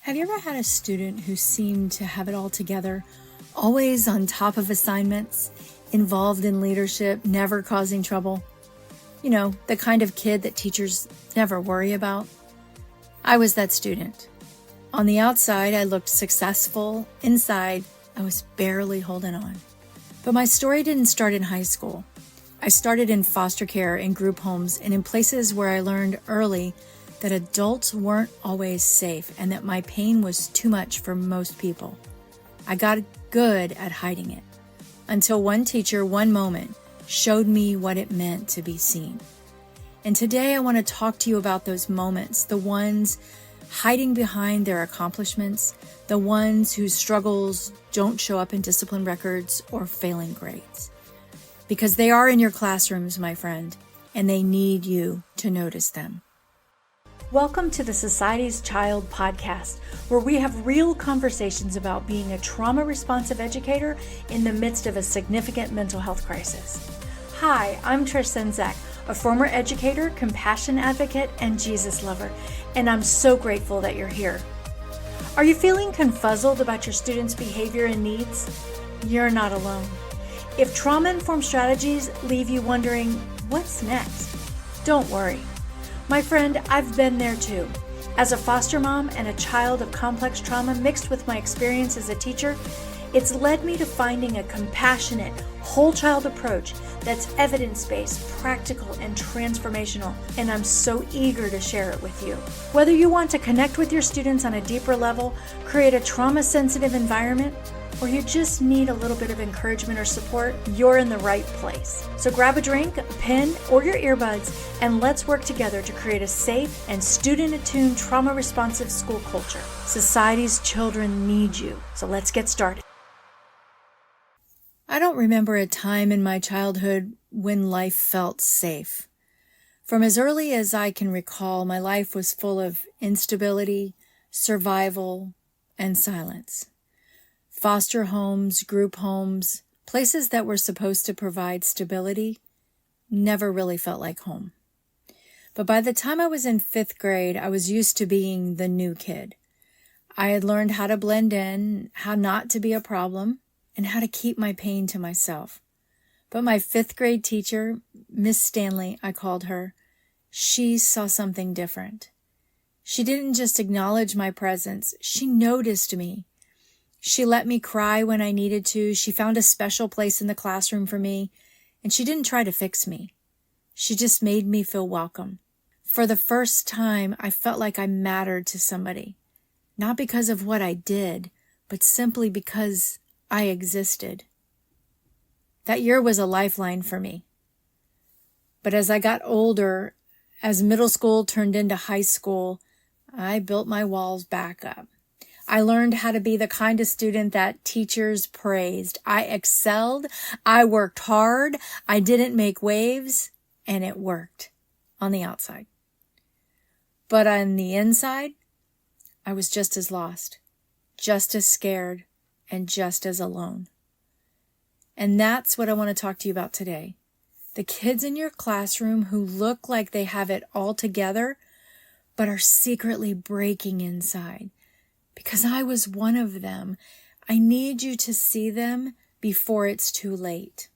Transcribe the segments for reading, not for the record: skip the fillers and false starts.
Have you ever had a student who seemed to have it all together, always on top of assignments, involved in leadership, never causing trouble? You know, the kind of kid that teachers never worry about. I was that student. On the outside, I looked successful. Inside, I was barely holding on. But my story didn't start in high school. I started in foster care, in group homes, and in places where I learned early that adults weren't always safe and that my pain was too much for most people. I got good at hiding it until one teacher, one moment, showed me what it meant to be seen. And today I want to talk to you about those moments, the ones hiding behind their accomplishments, the ones whose struggles don't show up in discipline records or failing grades. Because they are in your classrooms, my friend, and they need you to notice them. Welcome to the Society's Child podcast, where we have real conversations about being a trauma-responsive educator in the midst of a significant mental health crisis. Hi, I'm Trish Senzak, a former educator, compassion advocate, and Jesus lover, and I'm so grateful that you're here. Are you feeling confuzzled about your students' behavior and needs? You're not alone. If trauma-informed strategies leave you wondering, what's next? Don't worry. My friend, I've been there too. As a foster mom and a child of complex trauma mixed with my experience as a teacher, it's led me to finding a compassionate, whole child approach that's evidence-based, practical, and transformational, and I'm so eager to share it with you. Whether you want to connect with your students on a deeper level, create a trauma-sensitive environment, or you just need a little bit of encouragement or support, you're in the right place. So grab a drink, a pen, or your earbuds, and let's work together to create a safe and student-attuned trauma-responsive school culture. Society's children need you, so let's get started. I don't remember a time in my childhood when life felt safe. From as early as I can recall, my life was full of instability, survival, and silence. Foster homes, group homes, places that were supposed to provide stability, never really felt like home. But by the time I was in 5th grade, I was used to being the new kid. I had learned how to blend in, how not to be a problem, and how to keep my pain to myself. But my 5th grade teacher, Miss Stanley, I called her, she saw something different. She didn't just acknowledge my presence, she noticed me. She let me cry when I needed to. She found a special place in the classroom for me, and she didn't try to fix me. She just made me feel welcome. For the first time, I felt like I mattered to somebody, not because of what I did, but simply because I existed. That year was a lifeline for me. But as I got older, as middle school turned into high school, I built my walls back up. I learned how to be the kind of student that teachers praised. I excelled. I worked hard. I didn't make waves, and it worked on the outside. But on the inside, I was just as lost, just as scared, and just as alone. And that's what I want to talk to you about today. The kids in your classroom who look like they have it all together, but are secretly breaking inside. Because I was one of them, I need you to see them before it's too late.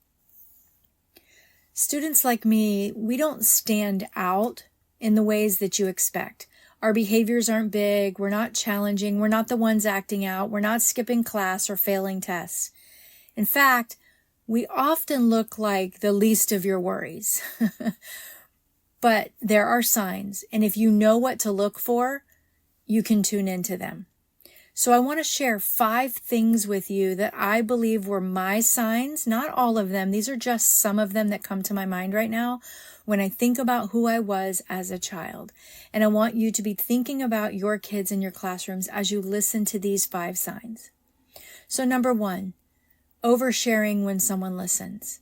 Students like me, we don't stand out in the ways that you expect. Our behaviors aren't big, we're not challenging, we're not the ones acting out, we're not skipping class or failing tests. In fact, we often look like the least of your worries. But there are signs, and if you know what to look for, you can tune into them. So I want to share 5 things with you that I believe were my signs, not all of them. These are just some of them that come to my mind right now when I think about who I was as a child. And I want you to be thinking about your kids in your classrooms as you listen to these 5 signs. So number 1, oversharing when someone listens.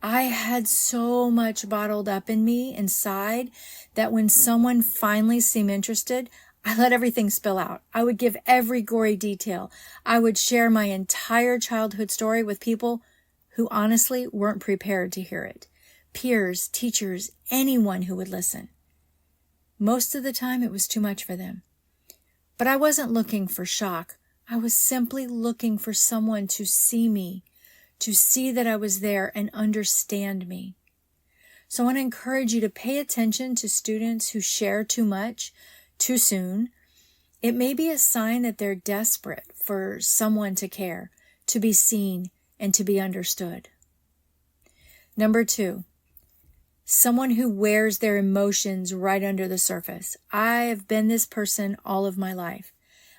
I had so much bottled up in me inside that when someone finally seemed interested, I let everything spill out. I would give every gory detail. I would share my entire childhood story with people who honestly weren't prepared to hear it. Peers, teachers, anyone who would listen. Most of the time, it was too much for them. But I wasn't looking for shock. I was simply looking for someone to see me, to see that I was there and understand me. So I want to encourage you to pay attention to students who share too much, too soon. It may be a sign that they're desperate for someone to care, to be seen, and to be understood. Number 2, someone who wears their emotions right under the surface. I have been this person all of my life.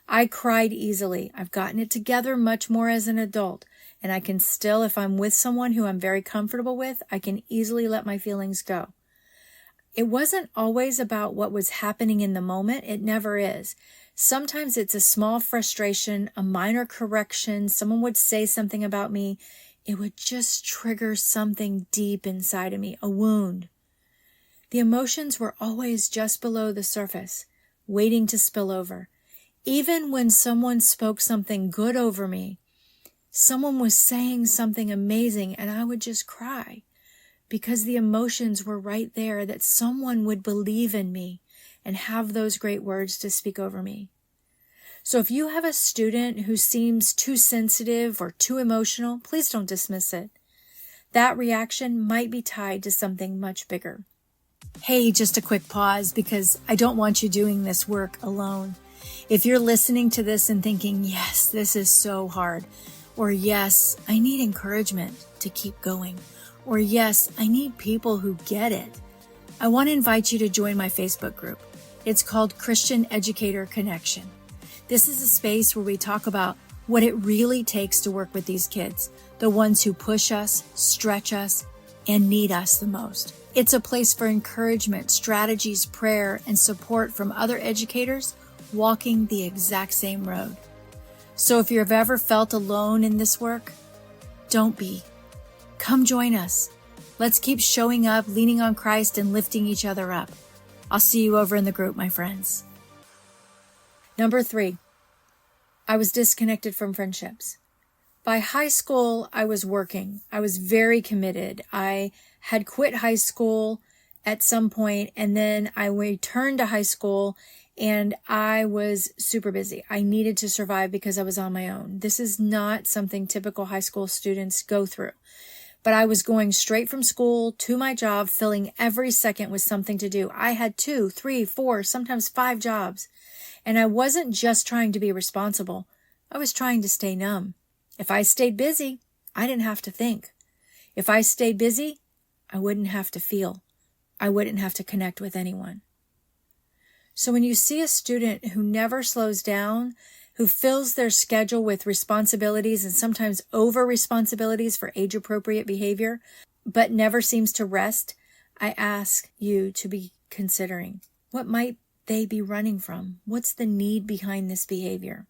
I cried easily. I've gotten it together much more as an adult, and I can still, if I'm with someone who I'm very comfortable with, I can easily let my feelings go. It wasn't always about what was happening in the moment. It never is. Sometimes it's a small frustration, a minor correction. Someone would say something about me. It would just trigger something deep inside of me, a wound. The emotions were always just below the surface, waiting to spill over. Even when someone spoke something good over me, someone was saying something amazing, and I would just cry because the emotions were right there that someone would believe in me and have those great words to speak over me. So if you have a student who seems too sensitive or too emotional, please don't dismiss it. That reaction might be tied to something much bigger. Hey, just a quick pause because I don't want you doing this work alone. If you're listening to this and thinking, yes, this is so hard, or yes, I need encouragement to keep going, or yes, I need people who get it, I want to invite you to join my Facebook group. It's called Christian Educator Connection. This is a space where we talk about what it really takes to work with these kids, the ones who push us, stretch us, and need us the most. It's a place for encouragement, strategies, prayer, and support from other educators walking the exact same road. So if you've ever felt alone in this work, don't be. Come join us. Let's keep showing up, leaning on Christ, and lifting each other up. I'll see you over in the group, my friends. Number 3, I was disconnected from friendships. By high school, I was working. I was very committed. I had quit high school at some point, and then I returned to high school, and I was super busy. I needed to survive because I was on my own. This is not something typical high school students go through. But I was going straight from school to my job, filling every second with something to do. I had 2, 3, 4, sometimes 5 jobs. And I wasn't just trying to be responsible. I was trying to stay numb. If I stayed busy, I didn't have to think. If I stayed busy, I wouldn't have to feel. I wouldn't have to connect with anyone. So when you see a student who never slows down, who fills their schedule with responsibilities and sometimes over responsibilities for age-appropriate behavior, but never seems to rest, I ask you to be considering, what might they be running from? What's the need behind this behavior?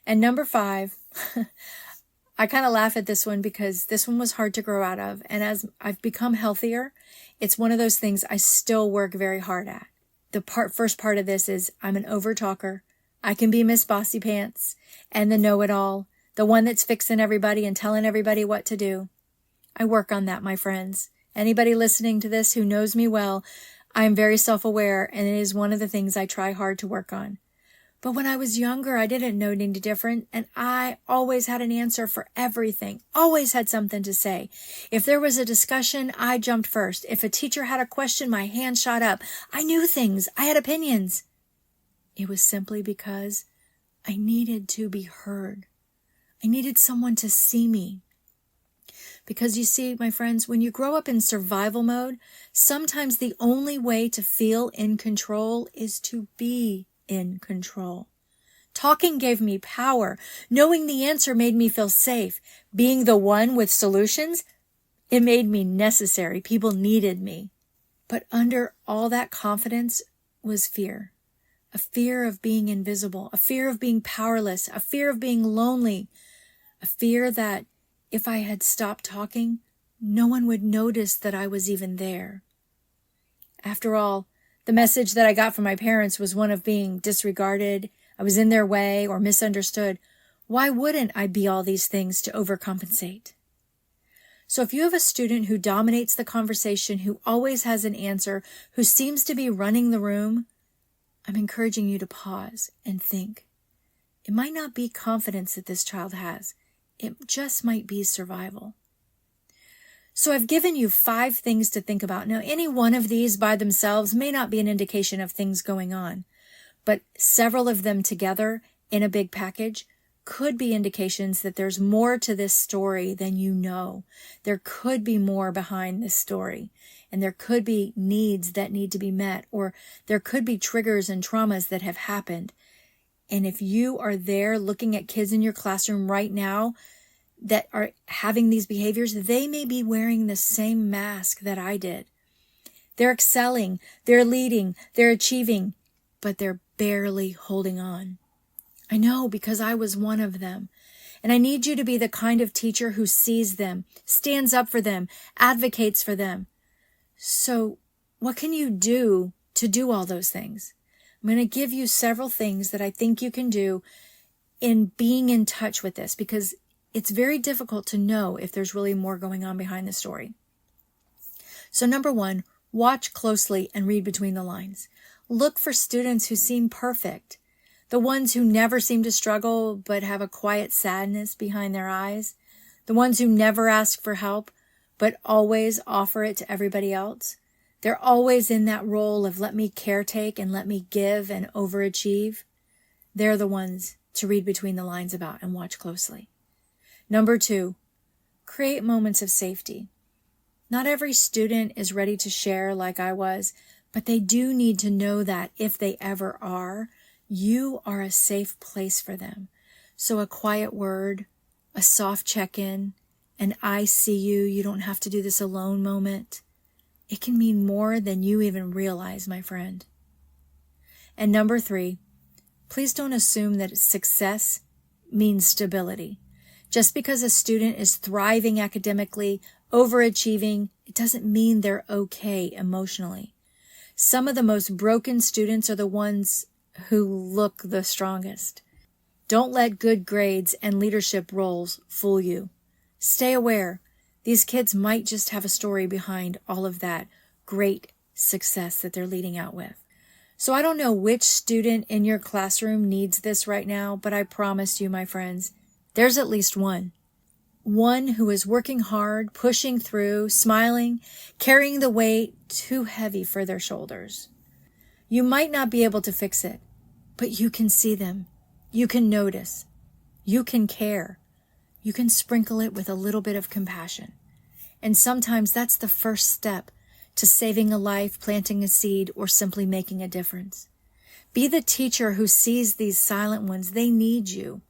And number 5, I kind of laugh at this one because this one was hard to grow out of. And as I've become healthier, it's one of those things I still work very hard at. The first part of this is I'm an over-talker. I can be Miss Bossy Pants and the know-it-all, the one that's fixing everybody and telling everybody what to do. I work on that, my friends. Anybody listening to this who knows me well, I am very self-aware, and it is one of the things I try hard to work on. But when I was younger, I didn't know any different, and I always had an answer for everything, always had something to say. If there was a discussion, I jumped first. If a teacher had a question, my hand shot up. I knew things. I had opinions. It was simply because I needed to be heard. I needed someone to see me. Because you see, my friends, when you grow up in survival mode, sometimes the only way to feel in control is to be in control. Talking gave me power. Knowing the answer made me feel safe. Being the one with solutions, it made me necessary. People needed me. But under all that confidence was fear. A fear of being invisible, a fear of being powerless, a fear of being lonely, a fear that if I had stopped talking, no one would notice that I was even there. After all, the message that I got from my parents was one of being disregarded, I was in their way, or misunderstood. Why wouldn't I be all these things to overcompensate? So if you have a student who dominates the conversation, who always has an answer, who seems to be running the room, I'm encouraging you to pause and think. It might not be confidence that this child has. It just might be survival. So I've given you 5 things to think about. Now, any one of these by themselves may not be an indication of things going on, but several of them together in a big package could be indications that there's more to this story than you know. There could be more behind this story, and there could be needs that need to be met, or there could be triggers and traumas that have happened. And if you are there looking at kids in your classroom right now that are having these behaviors, they may be wearing the same mask that I did. They're excelling, they're leading, they're achieving, but they're barely holding on. I know, because I was one of them. And I need you to be the kind of teacher who sees them, stands up for them, advocates for them. So what can you do to do all those things? I'm going to give you several things that I think you can do in being in touch with this, because it's very difficult to know if there's really more going on behind the story. So number 1, watch closely and read between the lines. Look for students who seem perfect. The ones who never seem to struggle but have a quiet sadness behind their eyes. The ones who never ask for help but always offer it to everybody else. They're always in that role of let me caretake and let me give and overachieve. They're the ones to read between the lines about and watch closely. Number 2, create moments of safety. Not every student is ready to share like I was, but they do need to know that if they ever are, you are a safe place for them. So a quiet word, a soft check-in, an I see you, you don't have to do this alone moment. It can mean more than you even realize, my friend. And number 3, please don't assume that success means stability. Just because a student is thriving academically, overachieving, it doesn't mean they're okay emotionally. Some of the most broken students are the ones who look the strongest. Don't let good grades and leadership roles fool you. Stay aware. These kids might just have a story behind all of that great success that they're leading out with. So I don't know which student in your classroom needs this right now, but I promise you, my friends, there's at least one. One who is working hard, pushing through, smiling, carrying the weight too heavy for their shoulders. You might not be able to fix it, but you can see them. You can notice. You can care. You can sprinkle it with a little bit of compassion. And sometimes that's the first step to saving a life, planting a seed, or simply making a difference. Be the teacher who sees these silent ones. They need you.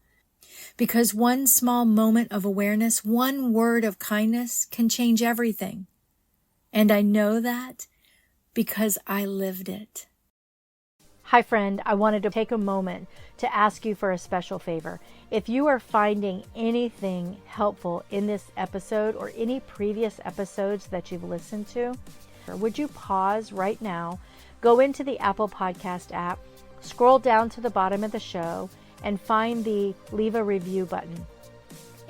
Because one small moment of awareness, one word of kindness can change everything. And I know that because I lived it. Hi friend, I wanted to take a moment to ask you for a special favor. If you are finding anything helpful in this episode or any previous episodes that you've listened to, would you pause right now, go into the Apple Podcast app, scroll down to the bottom of the show, and find the leave a review button.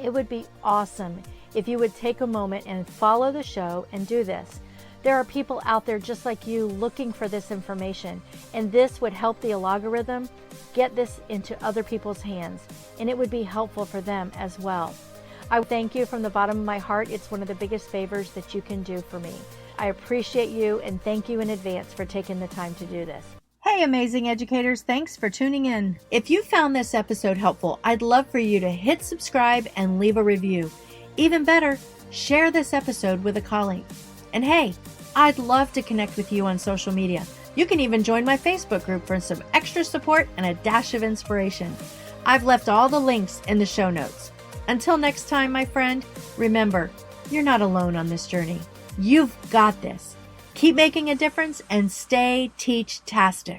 It would be awesome if you would take a moment and follow the show and do this. There are people out there just like you looking for this information, and this would help the algorithm get this into other people's hands, and it would be helpful for them as well. I thank you from the bottom of my heart. It's one of the biggest favors that you can do for me. I appreciate you and thank you in advance for taking the time to do this. Hey, amazing educators, thanks for tuning in. If you found this episode helpful, I'd love for you to hit subscribe and leave a review. Even better, share this episode with a colleague. And hey, I'd love to connect with you on social media. You can even join my Facebook group for some extra support and a dash of inspiration. I've left all the links in the show notes. Until next time, my friend, remember, you're not alone on this journey. You've got this. Keep making a difference and stay teach-tastic.